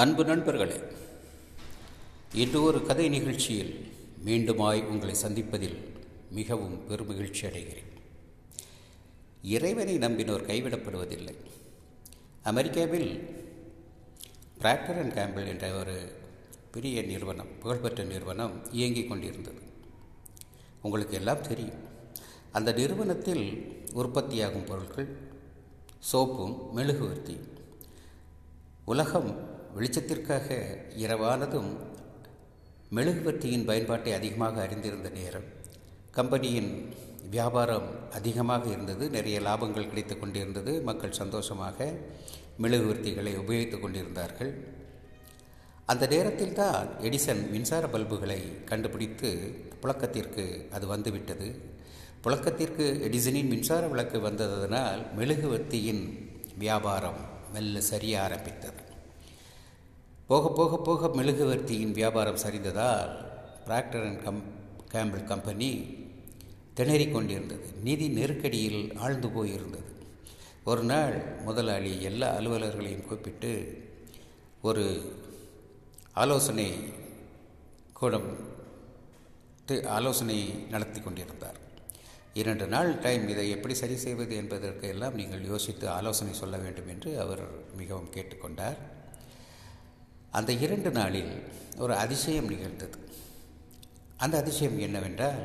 அன்பு நண்பர்களே, இன்று ஒரு கதை நிகழ்ச்சியில் மீண்டுமாய் உங்களை சந்திப்பதில் மிகவும் பெருமகிழ்ச்சி அடைகிறேன். இறைவனை நம்பினோர் கைவிடப்படுவதில்லை. அமெரிக்காவில் பிராக்டர் அண்ட் கேம்பிள் என்ற ஒரு பெரிய நிறுவனம், புகழ்பெற்ற நிறுவனம் இயங்கிக் கொண்டிருந்தது. உங்களுக்கு எல்லாம் தெரியும். அந்த நிறுவனத்தில் உற்பத்தியாகும் பொருட்கள் சோப்பும் மெழுகுவர்த்தியும். உலகம் வெளிச்சத்திற்காக இரவானதும் மெழுகுவர்த்தியின் பயன்பாட்டை அதிகமாக அறிந்திருந்த நேரம், கம்பெனியின் வியாபாரம் அதிகமாக இருந்தது, நிறைய லாபங்கள் கிடைத்து கொண்டிருந்தது. மக்கள் சந்தோஷமாக மெழுகுவர்த்திகளை உபயோகித்து கொண்டிருந்தார்கள். அந்த நேரத்தில் தான் எடிசன் மின்சார பல்புகளை கண்டுபிடித்து புழக்கத்திற்கு அது வந்துவிட்டது. புழக்கத்திற்கு எடிசனின் மின்சார விளக்கு வந்ததனால் மெழுகுவர்த்தியின் வியாபாரம் மெல்ல சரிய ஆரம்பித்தது. போக போக போக மெழுகுவர்த்தியின் வியாபாரம் சரிந்ததால் பிராக்டர் அண்ட் கேம்பிள் கம்பெனி திணறிக் கொண்டிருந்தது. நிதி நெருக்கடியில் ஆழ்ந்து போயிருந்தது. ஒரு நாள் முதலாளி எல்லா அலுவலர்களையும் கூப்பிட்டு ஒரு ஆலோசனை நடத்தி கொண்டிருந்தார். 2 நாள் டைம், இதை எப்படி சரி செய்வது என்பதற்கு எல்லாம் நீங்கள் யோசித்து ஆலோசனை சொல்ல வேண்டும் என்று அவர் மிகவும் கேட்டுக்கொண்டார். அந்த 2 நாளில் ஒரு அதிசயம் நிகழ்ந்தது. அந்த அதிசயம் என்னவென்றால்,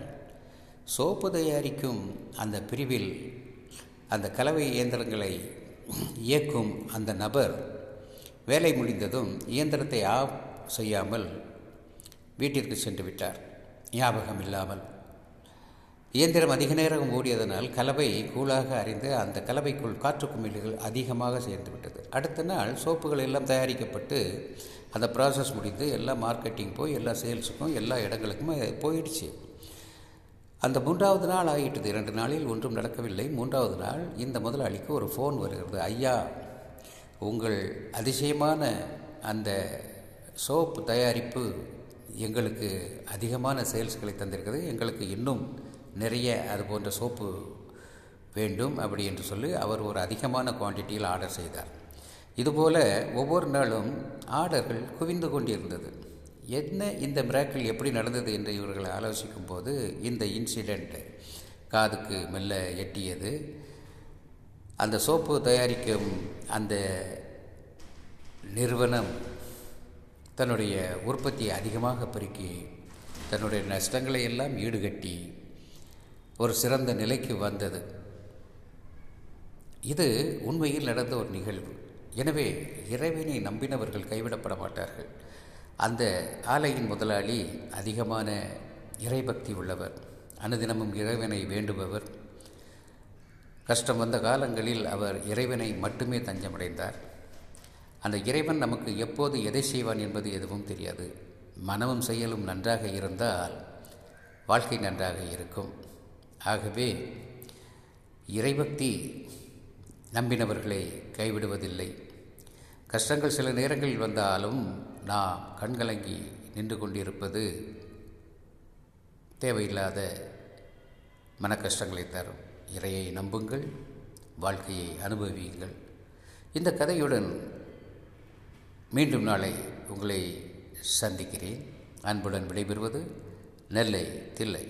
சோப்பு தயாரிக்கும் அந்த பிரிவில் அந்த கலவை இயந்திரங்களை இயக்கும் அந்த நபர் வேலை முடிந்ததும் இயந்திரத்தை ஆஃப் செய்யாமல் வீட்டிற்கு சென்று விட்டார். ஞாபகம் இல்லாமல். இயந்திரம் அதிக நேரம் ஓடியதனால் கலவை கூழாக அறிந்து அந்த கலவைக்குள் காற்று குமிழ்கள் அதிகமாக சேர்ந்து விட்டது. அடுத்த நாள் சோப்புகள் எல்லாம் தயாரிக்கப்பட்டு அந்த ப்ராசஸ் முடிந்து எல்லாம் மார்க்கெட்டிங் போய் எல்லா சேல்ஸுக்கும் எல்லா இடங்களுக்கும் போயிடுச்சு. அந்த 3வது நாள் ஆகிட்டது. 2 நாளில் ஒன்றும் நடக்கவில்லை. 3வது நாள் இந்த முதலாளிக்கு ஒரு ஃபோன் வருகிறது. ஐயா, உங்கள் அதிசயமான அந்த சோப்பு தயாரிப்பு எங்களுக்கு அதிகமான சேல்ஸ்களை தந்திருக்கிறது. எங்களுக்கு இன்னும் நிறைய அது போன்ற சோப்பு வேண்டும் அப்படி என்று சொல்லி அவர் ஒரு அதிகமான குவான்டிட்டியில் ஆர்டர் செய்தார். இதுபோல் ஒவ்வொரு நாளும் ஆர்டர்கள் குவிந்து கொண்டிருந்தது. என்ன இந்த மிராக்கிள் எப்படி நடந்தது என்று இவர்கள் ஆலோசிக்கும் போது இந்த இன்சிடெண்ட் காதுக்கு மெல்ல எட்டியது. அந்த சோப்பு தயாரிக்கும் அந்த நிறுவனம் தன்னுடைய உற்பத்தியை அதிகமாக பெருக்கி தன்னுடைய நஷ்டங்களை எல்லாம் ஈடுகட்டி ஒரு சிறந்த நிலைக்கு வந்தது. இது உண்மையில் நடந்த ஒரு நிகழ்வு. எனவே இறைவனை நம்பினவர்கள் கைவிடப்பட மாட்டார்கள். அந்த ஆலையின் முதலாளி அதிகமான இறைபக்தி உள்ளவர், அனுதினமும் இறைவனை வேண்டுபவர். கஷ்டம் வந்த காலங்களில் அவர் இறைவனை மட்டுமே தஞ்சமடைந்தார். அந்த இறைவன் நமக்கு எப்போது எதை செய்வான் என்பது எதுவும் தெரியாது. மனமும் செயலும் நன்றாக இருந்தால் வாழ்க்கை நன்றாக இருக்கும். ஆகவே இறைபக்தி நம்பினவர்களை கைவிடுவதில்லை. கஷ்டங்கள் சில நேரங்களில் வந்தாலும் நாம் கண்கலங்கி நின்று கொண்டிருப்பது தேவையில்லாத மன கஷ்டங்களை தரும். இறையை நம்புங்கள், வாழ்க்கையை அனுபவியுங்கள். இந்த கதையுடன் மீண்டும் நாளை உங்களை சந்திக்கிறேன். அன்புடன் விடைபெறுவது நெல்லை தில்லை.